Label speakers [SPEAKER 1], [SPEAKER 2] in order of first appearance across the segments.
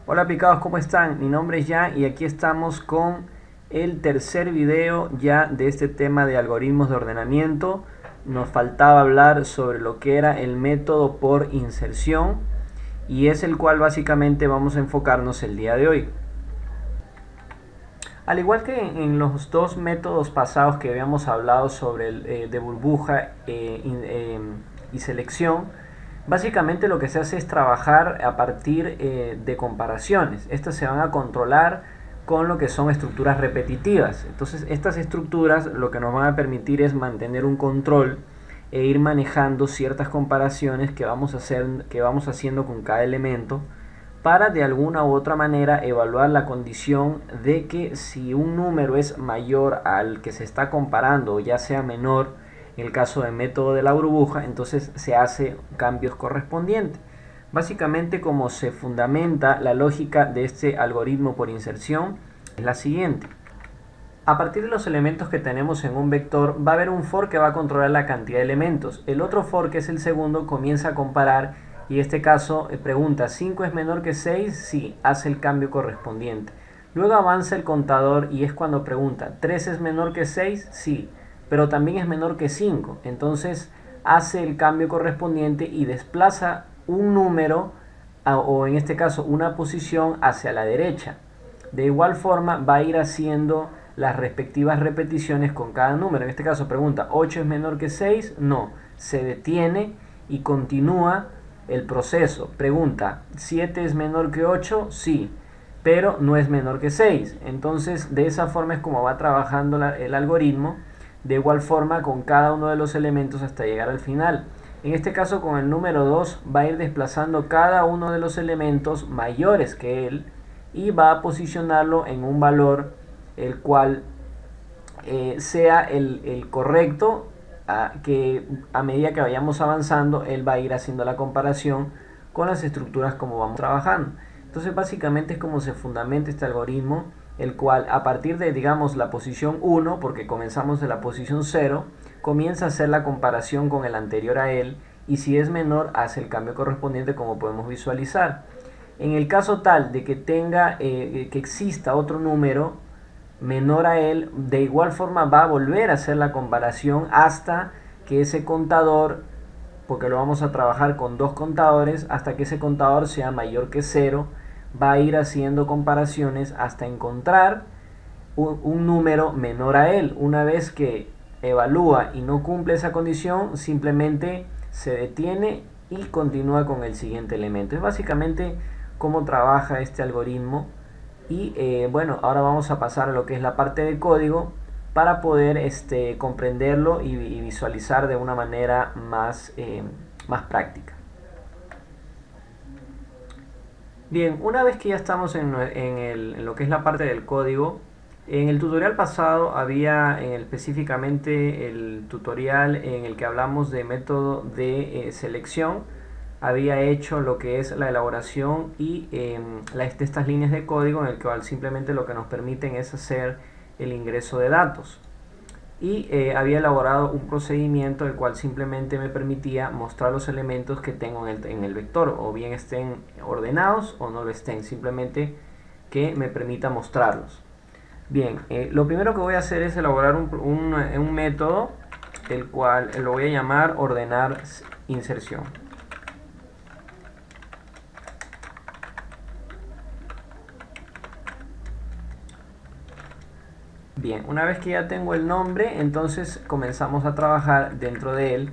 [SPEAKER 1] Hola picados, ¿cómo están? Mi nombre es Jan y aquí estamos con el tercer video ya de este tema de algoritmos de ordenamiento. Nos faltaba hablar sobre lo que era el método por inserción y es el cual básicamente vamos a enfocarnos el día de hoy. Al igual que en los dos métodos pasados que habíamos hablado sobre el de burbuja y selección, básicamente lo que se hace es trabajar a partir de comparaciones. Estas se van a controlar con lo que son estructuras repetitivas. Entonces estas estructuras lo que nos van a permitir es mantener un control e ir manejando ciertas comparaciones que vamos haciendo con cada elemento para de alguna u otra manera evaluar la condición de que si un número es mayor al que se está comparando o ya sea menor en el caso del método de la burbuja, entonces se hace cambios correspondientes. Básicamente como se fundamenta la lógica de este algoritmo por inserción es la siguiente. A partir de los elementos que tenemos en un vector va a haber un for que va a controlar la cantidad de elementos. El otro for, que es el segundo, comienza a comparar y en este caso pregunta, ¿5 es menor que 6? Sí, hace el cambio correspondiente. Luego avanza el contador y es cuando pregunta, ¿3 es menor que 6? Sí, pero también es menor que 5. Entonces hace el cambio correspondiente y desplaza un número o en este caso una posición hacia la derecha. De igual forma va a ir haciendo las respectivas repeticiones con cada número. En este caso pregunta, ¿8 es menor que 6? No, se detiene y continúa el proceso. Pregunta, ¿7 es menor que 8? Sí, pero no es menor que 6. Entonces de esa forma es como va trabajando el algoritmo, de igual forma con cada uno de los elementos hasta llegar al final. En este caso con el número 2 va a ir desplazando cada uno de los elementos mayores que él y va a posicionarlo en un valor el cual sea el correcto, que a medida que vayamos avanzando él va a ir haciendo la comparación con las estructuras como vamos trabajando. Entonces básicamente es como se fundamenta este algoritmo, el cual a partir de digamos la posición 1, porque comenzamos de la posición 0, comienza a hacer la comparación con el anterior a él y si es menor hace el cambio correspondiente como podemos visualizar. En el caso tal de que que exista otro número menor a él, de igual forma va a volver a hacer la comparación hasta que ese contador, porque lo vamos a trabajar con dos contadores, hasta que ese contador sea mayor que 0, va a ir haciendo comparaciones hasta encontrar un número menor a él. Una vez que evalúa y no cumple esa condición, simplemente se detiene y continúa con el siguiente elemento. Es básicamente cómo trabaja este algoritmo y bueno, ahora vamos a pasar a lo que es la parte de código para poder comprenderlo y visualizar de una manera más práctica. Bien, una vez que ya estamos en lo que es la parte del código, en el tutorial pasado había específicamente el tutorial en el que hablamos de método de selección. Había hecho lo que es la elaboración y estas líneas de código en el cual simplemente lo que nos permiten es hacer el ingreso de datos. Y había elaborado un procedimiento el cual simplemente me permitía mostrar los elementos que tengo en el vector, o bien estén ordenados o no lo estén, simplemente que me permita mostrarlos. Bien, lo primero que voy a hacer es elaborar un método el cual lo voy a llamar ordenar inserción. Bien, una vez que ya tengo el nombre, entonces comenzamos a trabajar dentro de él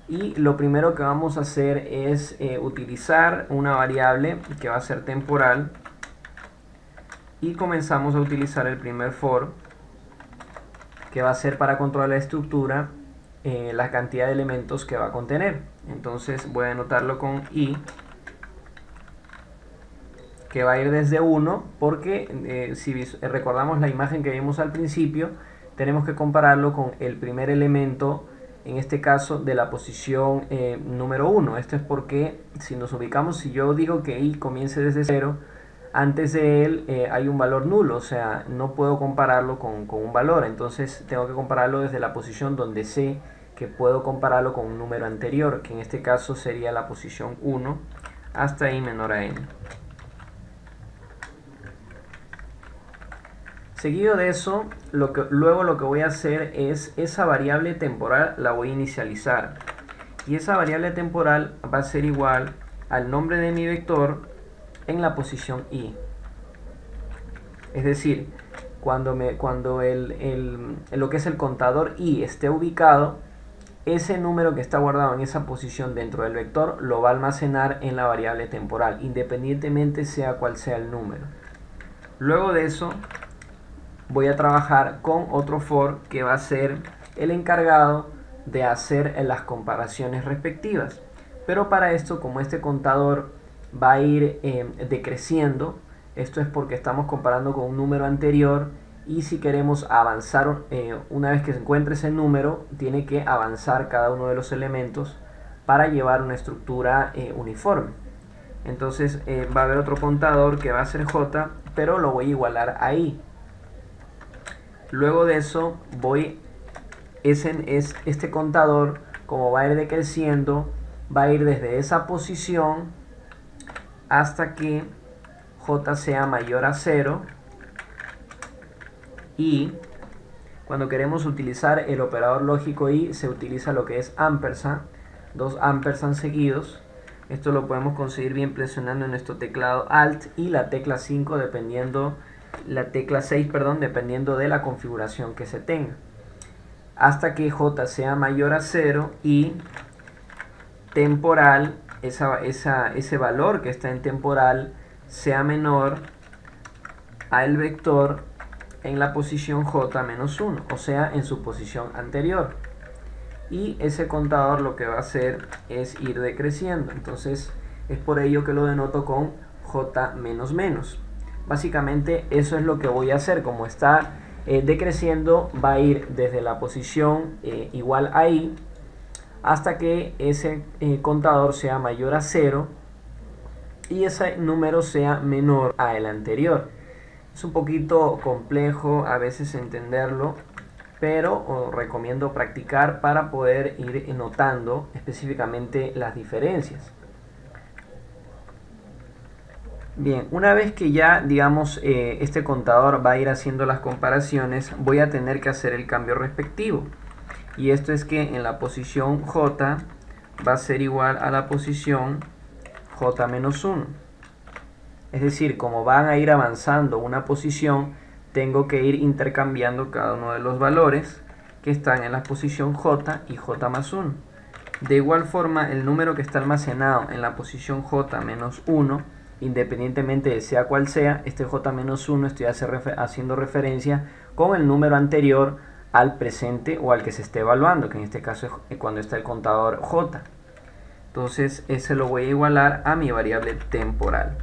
[SPEAKER 1] y lo primero que vamos a hacer es utilizar una variable que va a ser temporal y comenzamos a utilizar el primer for que va a ser para controlar la estructura, la cantidad de elementos que va a contener. Entonces voy a anotarlo con i, que va a ir desde 1 porque si recordamos la imagen que vimos al principio, tenemos que compararlo con el primer elemento, en este caso de la posición número 1. Esto es porque si nos ubicamos, si yo digo que i comience desde 0, antes de él hay un valor nulo, o sea, no puedo compararlo con un valor, entonces tengo que compararlo desde la posición donde sé que puedo compararlo con un número anterior, que en este caso sería la posición 1 hasta i menor a n. Seguido de eso, luego lo que voy a hacer es esa variable temporal la voy a inicializar. Y esa variable temporal va a ser igual al nombre de mi vector en la posición i. Es decir, cuando lo que es el contador i esté ubicado, ese número que está guardado en esa posición dentro del vector lo va a almacenar en la variable temporal, independientemente sea cual sea el número. Luego de eso, voy a trabajar con otro for que va a ser el encargado de hacer las comparaciones respectivas. Pero para esto, como este contador va a ir decreciendo, esto es porque estamos comparando con un número anterior, y si queremos avanzar, una vez que se encuentre ese número, tiene que avanzar cada uno de los elementos para llevar una estructura uniforme. Entonces va a haber otro contador que va a ser j, pero lo voy a igualar a i. Luego de eso este contador, como va a ir decreciendo, va a ir desde esa posición hasta que j sea mayor a 0, y cuando queremos utilizar el operador lógico i se utiliza lo que es ampersand, dos ampersand seguidos. Esto lo podemos conseguir bien presionando en nuestro teclado Alt y la tecla 5 la tecla 6, dependiendo de la configuración que se tenga, hasta que j sea mayor a 0 y temporal, ese valor que está en temporal, sea menor al vector en la posición j menos 1, o sea, en su posición anterior. Y ese contador lo que va a hacer es ir decreciendo. Entonces es por ello que lo denoto con j menos menos. Básicamente eso es lo que voy a hacer. Como está decreciendo, va a ir desde la posición igual a i hasta que ese contador sea mayor a 0 y ese número sea menor a el anterior. Es un poquito complejo a veces entenderlo, pero os recomiendo practicar para poder ir notando específicamente las diferencias. Bien, una vez que ya, digamos, este contador va a ir haciendo las comparaciones, voy a tener que hacer el cambio respectivo. Y esto es que en la posición j va a ser igual a la posición j menos 1. Es decir, como van a ir avanzando una posición, tengo que ir intercambiando cada uno de los valores que están en la posición j y j más 1. De igual forma, el número que está almacenado en la posición j menos 1, independientemente de sea cual sea, este j menos 1 estoy haciendo referencia con el número anterior al presente o al que se esté evaluando, que en este caso es cuando está el contador j. Entonces ese lo voy a igualar a mi variable temporal.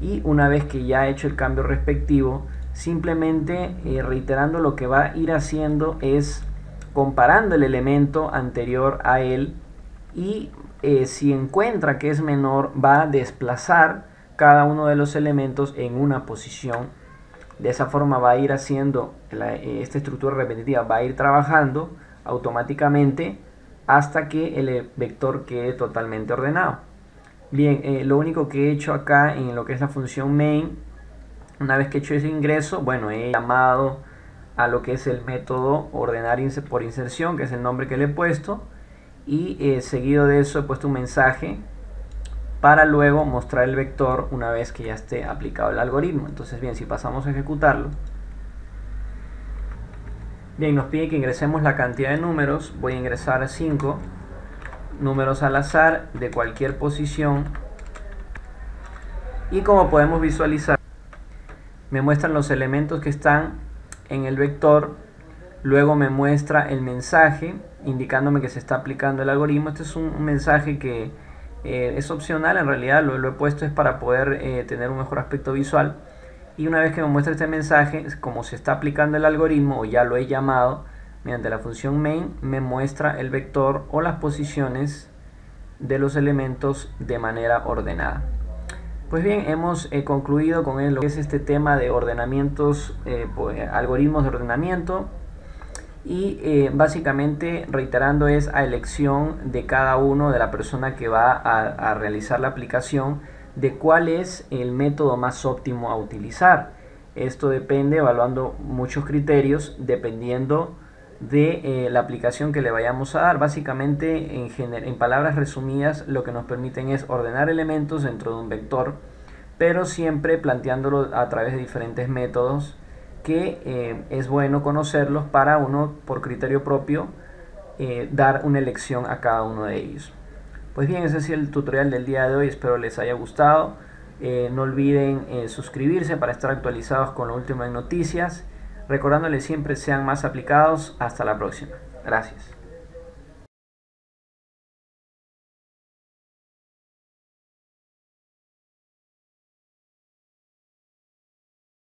[SPEAKER 1] Y una vez que ya he hecho el cambio respectivo, simplemente reiterando, lo que va a ir haciendo es comparando el elemento anterior a él, y si encuentra que es menor, va a desplazar cada uno de los elementos en una posición. De esa forma va a ir haciendo esta estructura repetitiva, va a ir trabajando automáticamente hasta que el vector quede totalmente ordenado. Bien, lo único que he hecho acá en lo que es la función main, una vez que he hecho ese ingreso, bueno, he llamado a lo que es el método ordenar por inserción, que es el nombre que le he puesto, y seguido de eso he puesto un mensaje para luego mostrar el vector una vez que ya esté aplicado el algoritmo. Entonces, bien, si pasamos a ejecutarlo, bien, nos pide que ingresemos la cantidad de números. Voy a ingresar 5 números al azar de cualquier posición, y como podemos visualizar, me muestran los elementos que están en el vector. Luego me muestra el mensaje indicándome que se está aplicando el algoritmo. Este es un mensaje que es opcional, en realidad lo he puesto es para poder tener un mejor aspecto visual. Y una vez que me muestra este mensaje, como se está aplicando el algoritmo o ya lo he llamado mediante la función main, me muestra el vector o las posiciones de los elementos de manera ordenada. Pues bien, hemos concluido con lo que es este tema de ordenamientos, algoritmos de ordenamiento. Y básicamente, reiterando, es a elección de cada uno, de la persona que va a realizar la aplicación, de cuál es el método más óptimo a utilizar. Esto depende evaluando muchos criterios dependiendo de la aplicación que le vayamos a dar. Básicamente, en palabras resumidas, lo que nos permiten es ordenar elementos dentro de un vector, pero siempre planteándolo a través de diferentes métodos que es bueno conocerlos para uno, por criterio propio, dar una elección a cada uno de ellos. Pues bien, ese es el tutorial del día de hoy, espero les haya gustado. No olviden suscribirse para estar actualizados con lo último en noticias. Recordándoles siempre sean más aplicados. Hasta la próxima. Gracias.